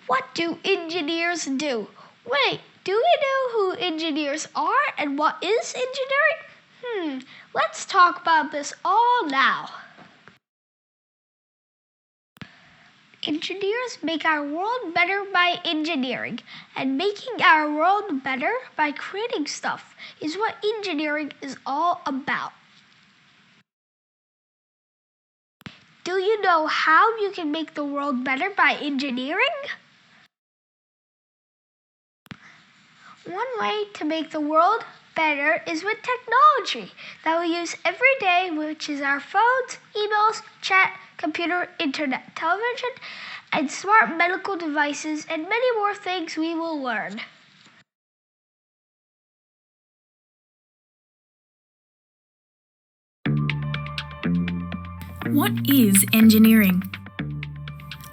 What do engineers do? Wait, do we know who engineers are and what is engineering? Let's talk about this all now. Engineers make our world better by engineering, and making our world better by creating stuff is what engineering is all about. Do you know how you can make the world better by engineering? One way to make the world better is with technology that we use every day, which is our phones, emails, chat, computer, internet, television, and smart medical devices, and many more things we will learn. What is engineering?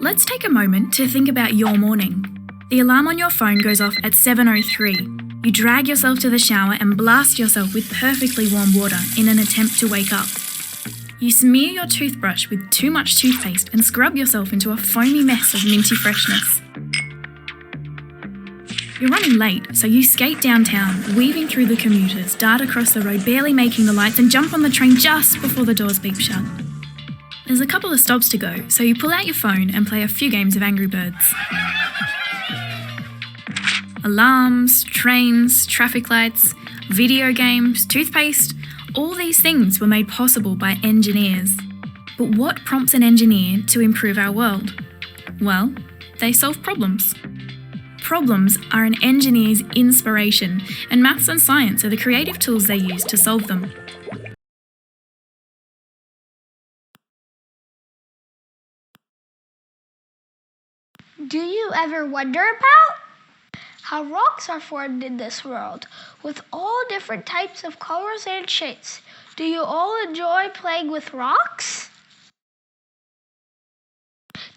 Let's take a moment to think about your morning. The alarm on your phone goes off at 7:03. You drag yourself to the shower and blast yourself with perfectly warm water in an attempt to wake up. You smear your toothbrush with too much toothpaste and scrub yourself into a foamy mess of minty freshness. You're running late, so you skate downtown, weaving through the commuters, dart across the road, barely making the lights, and jump on the train just before the doors beep shut. There's a couple of stops to go, so you pull out your phone and play a few games of Angry Birds. Alarms, trains, traffic lights, video games, toothpaste, all these things were made possible by engineers. But what prompts an engineer to improve our world? Well, they solve problems. Problems are an engineer's inspiration, and maths and science are the creative tools they use to solve them. Do you ever wonder about how rocks are formed in this world, with all different types of colors and shapes? Do you all enjoy playing with rocks?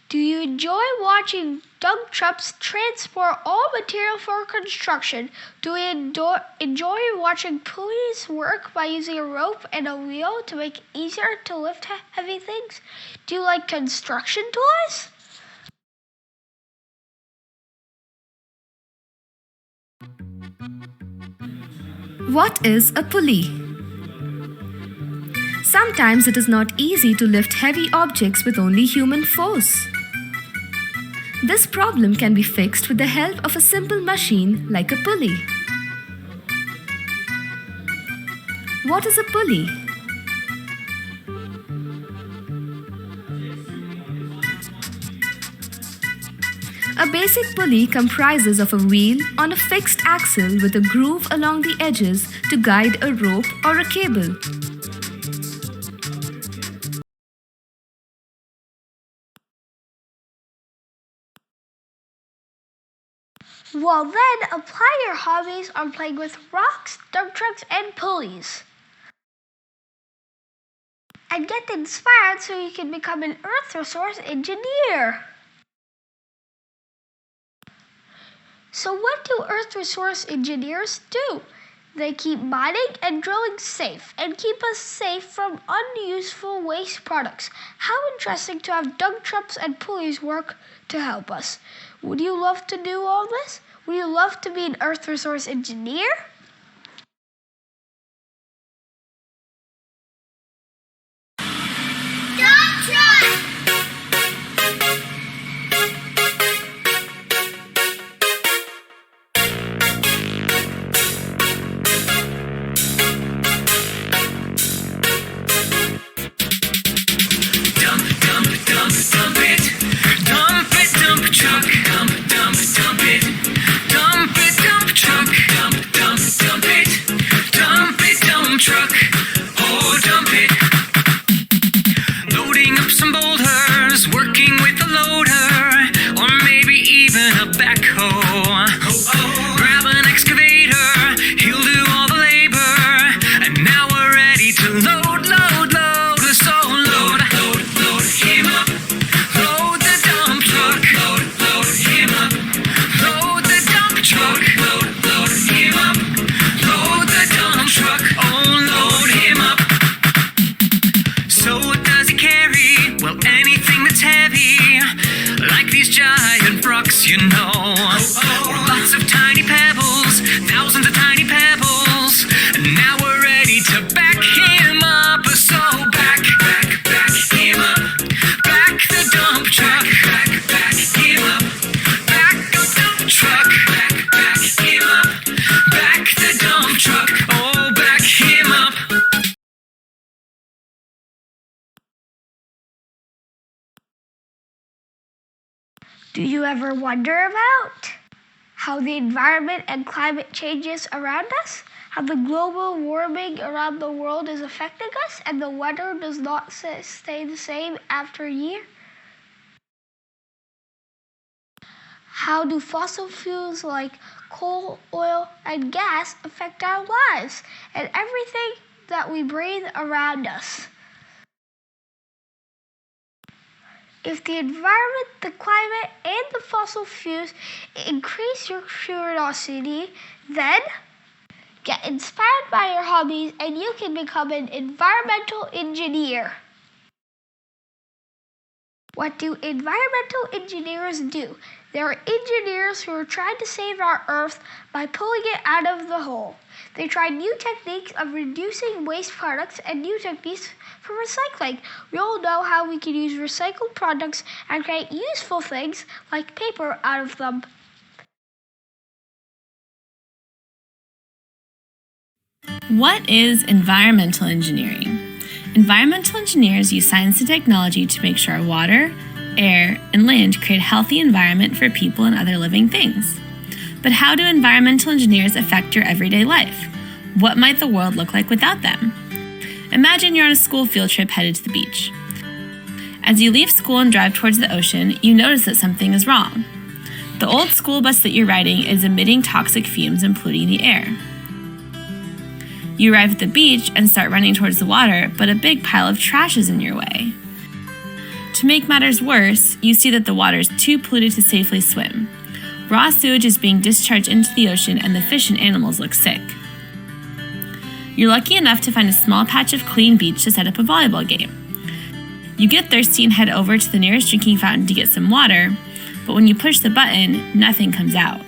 Do you enjoy watching dump trucks transport all material for construction? Do you enjoy watching pulleys work by using a rope and a wheel to make it easier to lift heavy things? Do you like construction toys? What is a pulley? Sometimes it is not easy to lift heavy objects with only human force. This problem can be fixed with the help of a simple machine like a pulley. What is a pulley? A basic pulley comprises of a wheel on a fixed axle with a groove along the edges to guide a rope or a cable. Well then, apply your hobbies on playing with rocks, dump trucks, and pulleys. And get inspired so you can become an earth resource engineer. So what do earth resource engineers do? They keep mining and drilling safe and keep us safe from unuseful waste products. How interesting to have dump trucks and pulleys work to help us. Would you love to do all this? Would you love to be an earth resource engineer? Dump it, dump truck. Dump it, dump truck. Dump you know. Lots of tiny pebbles, thousands of tiny pebbles. Now we're ready to back him up. So back him up. Back the dump truck. Back him up. Back the dump truck. Back him up. Back the dump truck. Oh, back him up. Do you ever wonder about how the environment and climate changes around us? How the global warming around the world is affecting us and the weather does not stay the same after a year? How do fossil fuels like coal, oil, and gas affect our lives and everything that we breathe around us? If the environment, the climate, and the fossil fuels increase your curiosity, then get inspired by your hobbies and you can become an environmental engineer. What do environmental engineers do? They are engineers who are trying to save our Earth by pulling it out of the hole. They try new techniques of reducing waste products and new techniques for recycling. We all know how we can use recycled products and create useful things like paper out of them. What is environmental engineering? Environmental engineers use science and technology to make sure our water, air, and land create a healthy environment for people and other living things. But how do environmental engineers affect your everyday life? What might the world look like without them? Imagine you're on a school field trip headed to the beach. As you leave school and drive towards the ocean, you notice that something is wrong. The old school bus that you're riding is emitting toxic fumes and polluting the air. You arrive at the beach and start running towards the water, but a big pile of trash is in your way. To make matters worse, you see that the water is too polluted to safely swim. Raw sewage is being discharged into the ocean and the fish and animals look sick. You're lucky enough to find a small patch of clean beach to set up a volleyball game. You get thirsty and head over to the nearest drinking fountain to get some water, but when you push the button, nothing comes out.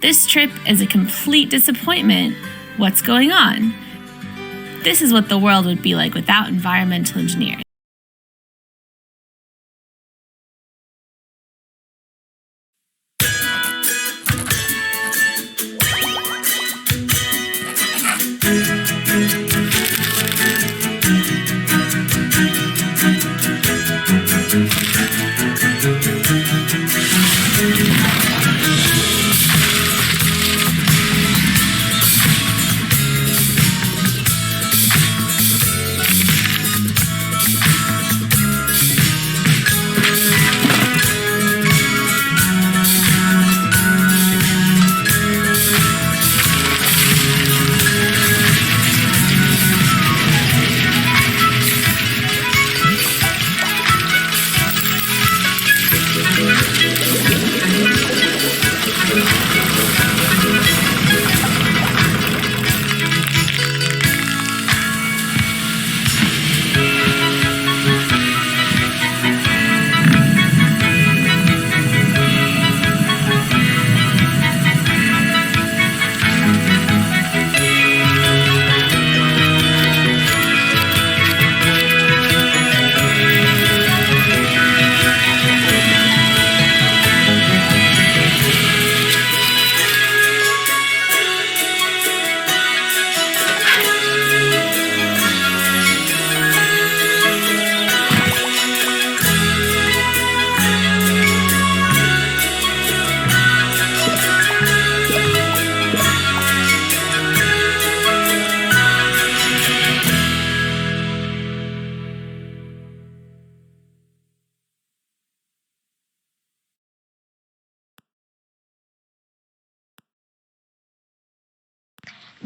This trip is a complete disappointment. What's going on? This is what the world would be like without environmental engineering.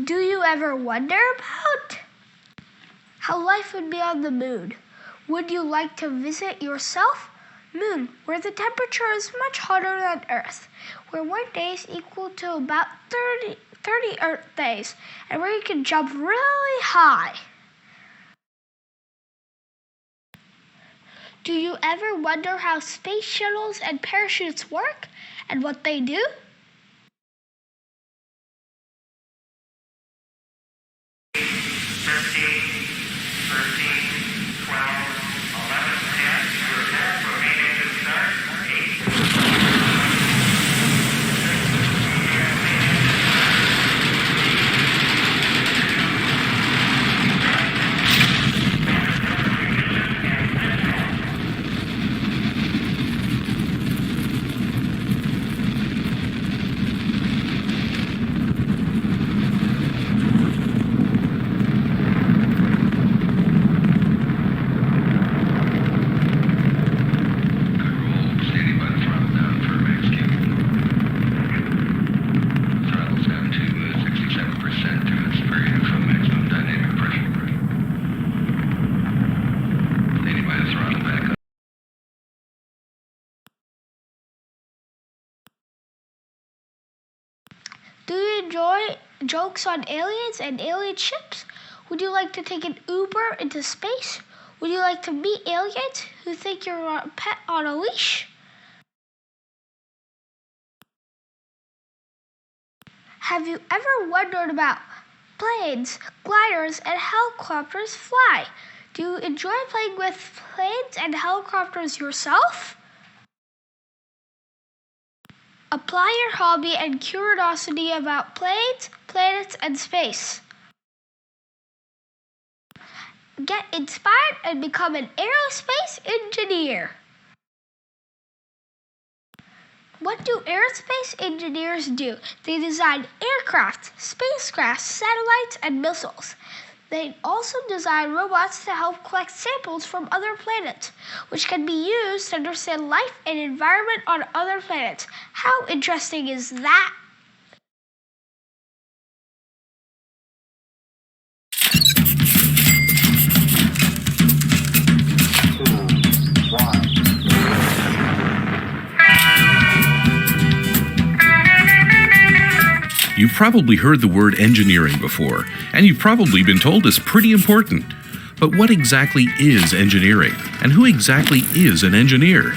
Do you ever wonder about how life would be on the moon? Would you like to visit yourself? Moon, where the temperature is much hotter than Earth, where one day is equal to about 30 Earth days, and where you can jump really high. Do you ever wonder how space shuttles and parachutes work and what they do? Do you enjoy jokes on aliens and alien ships? Would you like to take an Uber into space? Would you like to meet aliens who think you're a pet on a leash? Have you ever wondered about planes, gliders, and helicopters fly? Do you enjoy playing with planes and helicopters yourself? Apply your hobby and curiosity about planes, planets, and space. Get inspired and become an aerospace engineer. What do aerospace engineers do? They design aircraft, spacecraft, satellites, and missiles. They also design robots to help collect samples from other planets, which can be used to understand life and environment on other planets. How interesting is that? You've probably heard the word engineering before, and you've probably been told it's pretty important. But what exactly is engineering, and who exactly is an engineer?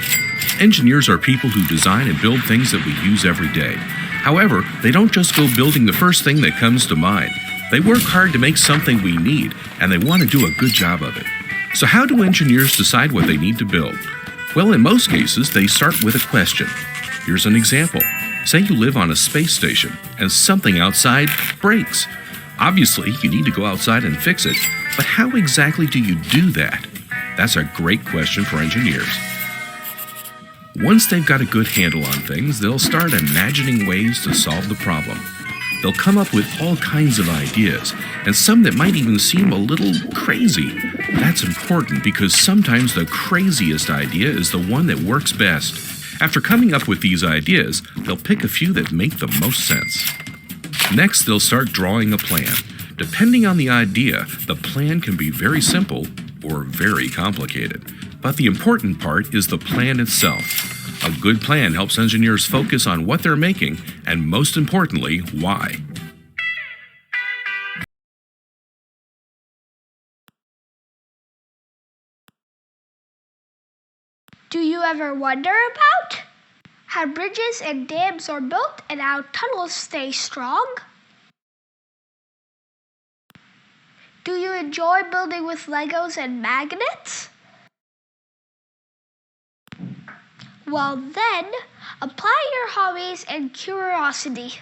Engineers are people who design and build things that we use every day. However, they don't just go building the first thing that comes to mind. They work hard to make something we need, and they want to do a good job of it. So how do engineers decide what they need to build? Well, in most cases, they start with a question. Here's an example. Say you live on a space station and something outside breaks. Obviously, you need to go outside and fix it, but how exactly do you do that? That's a great question for engineers. Once they've got a good handle on things, they'll start imagining ways to solve the problem. They'll come up with all kinds of ideas, and some that might even seem a little crazy. That's important because sometimes the craziest idea is the one that works best. After coming up with these ideas, they'll pick a few that make the most sense. Next, they'll start drawing a plan. Depending on the idea, the plan can be very simple or very complicated. But the important part is the plan itself. A good plan helps engineers focus on what they're making and, most importantly, why. Do you ever wonder about how bridges and dams are built and how tunnels stay strong? Do you enjoy building with Legos and magnets? Well then, apply your hobbies and curiosity.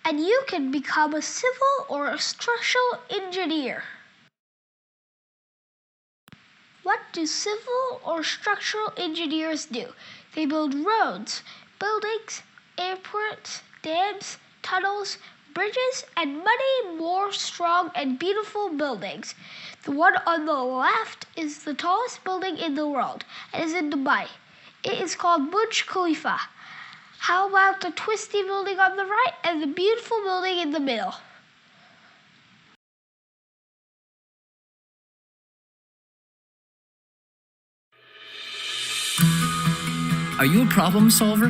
And you can become a civil or a structural engineer. What do civil or structural engineers do? They build roads, buildings, airports, dams, tunnels, bridges, and many more strong and beautiful buildings. The one on the left is the tallest building in the world and is in Dubai. It is called Burj Khalifa. How about the twisty building on the right and the beautiful building in the middle? Are you a problem solver?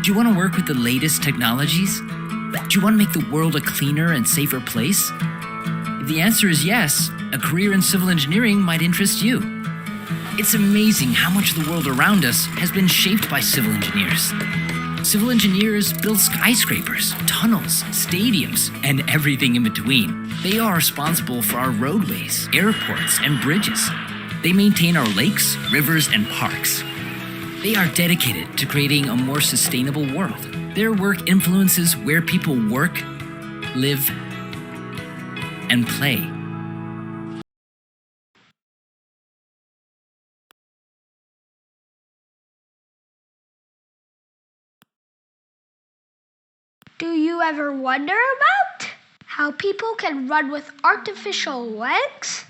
Do you want to work with the latest technologies? Do you want to make the world a cleaner and safer place? If the answer is yes, a career in civil engineering might interest you. It's amazing how much of the world around us has been shaped by civil engineers. Civil engineers build skyscrapers, tunnels, stadiums, and everything in between. They are responsible for our roadways, airports, and bridges. They maintain our lakes, rivers, and parks. They are dedicated to creating a more sustainable world. Their work influences where people work, live, and play. Do you ever wonder about how people can run with artificial legs?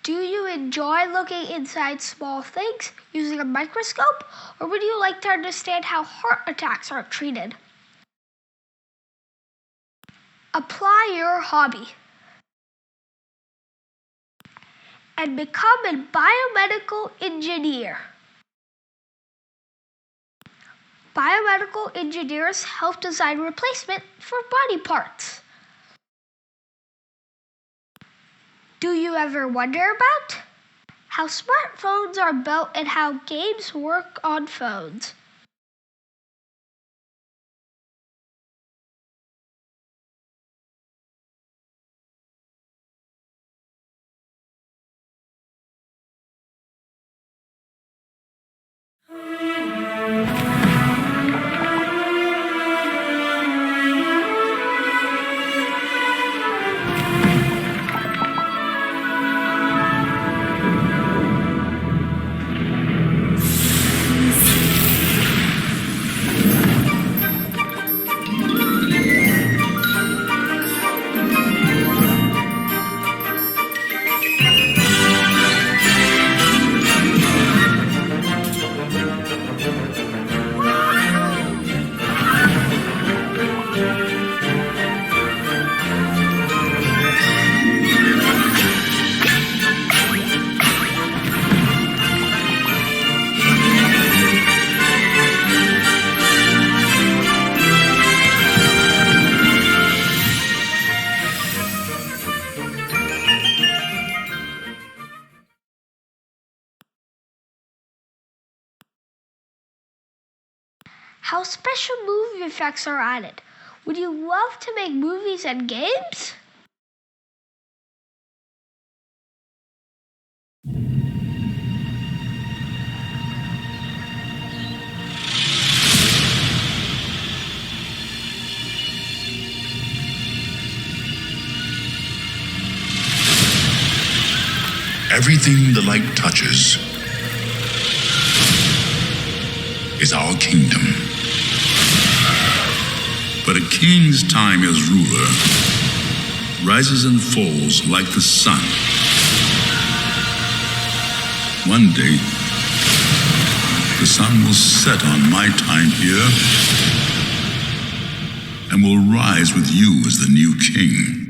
Do you enjoy looking inside small things using a microscope, or would you like to understand how heart attacks are treated? Apply your hobby and become a biomedical engineer. Biomedical engineers help design replacement for body parts. Do you ever wonder about how smartphones are built and how games work on phones? How special movie effects are added. Would you love to make movies and games? Everything the light touches is our kingdom. But a king's time as ruler rises and falls like the sun. One day, the sun will set on my time here and will rise with you as the new king.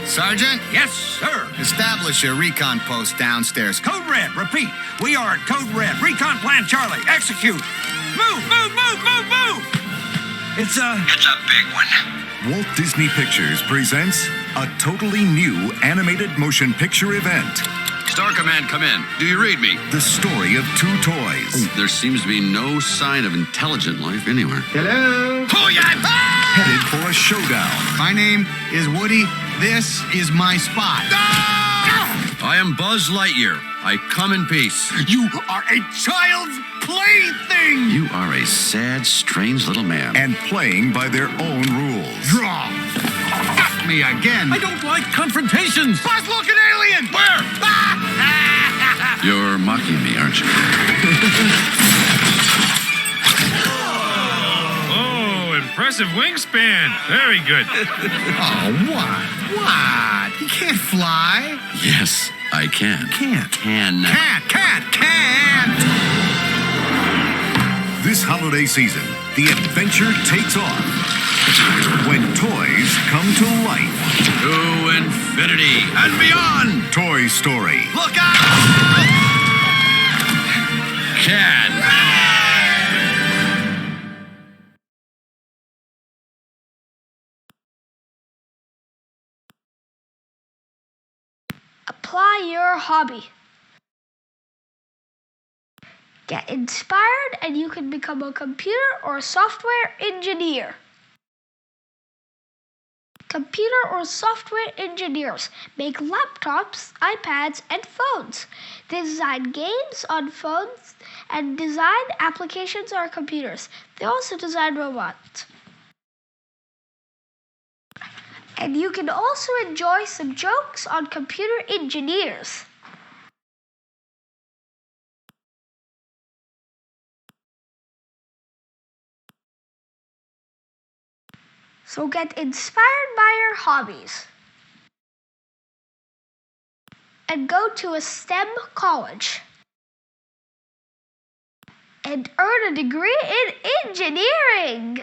Sergeant? Yes, sir. Establish a recon post downstairs. Code Red, repeat. We are at Code Red. Recon Plan Charlie, execute. Move, move, move, move, move! It's a big one. Walt Disney Pictures presents a totally new animated motion picture event. Star Command, come in. Do you read me? The story of two toys. There seems to be no sign of intelligent life anywhere. Hello? Headed for a showdown. My name is Woody. This is my spot. I am Buzz Lightyear. I come in peace. You are a child's plaything! You are a sad, strange little man. And playing by their own rules. Draw! Got me again! I don't like confrontations. Buzz-looking alien! Where? You're mocking me, aren't you? Oh, impressive wingspan. Very good. Oh, what? He can't fly. Yes, I can. Can't. Can. Can't! This holiday season, the adventure takes off when toys come to life. To infinity and beyond. Toy Story. Look out! Can. Apply your hobby. Get inspired and you can become a computer or software engineer. Computer or software engineers make laptops, iPads, and phones. They design games on phones and design applications on computers. They also design robots. And you can also enjoy some jokes on computer engineers. So get inspired by your hobbies and go to a STEM college and earn a degree in engineering.